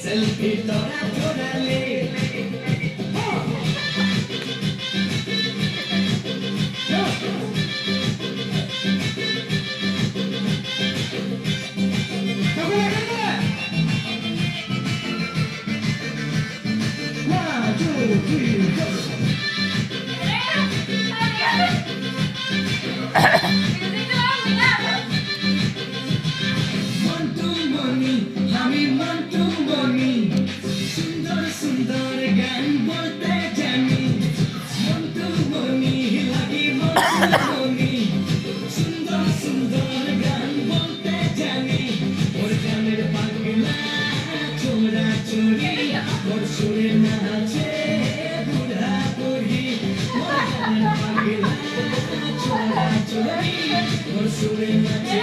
Selfie tora tora le One, two, three, go! Mantu moni, hami mantu moni, sundar sundar gan bolte jani. Mantu moni, lagi mantu moni, sundar sundar gan bolte jani. Or janer pagla, chora chori, or sure nache, budha budi. Or janer pagla, chora chori, or sure nache.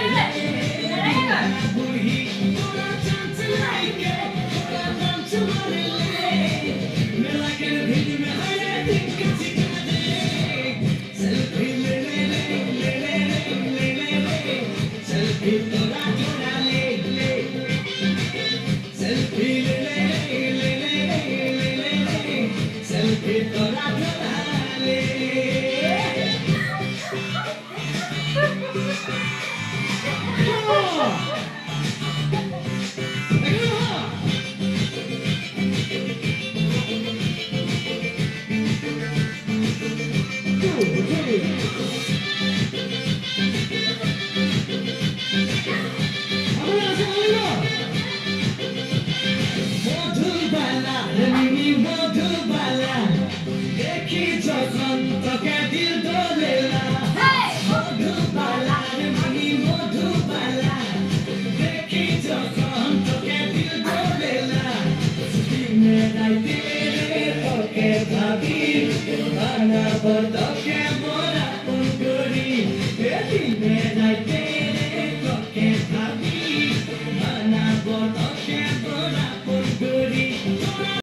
Bye.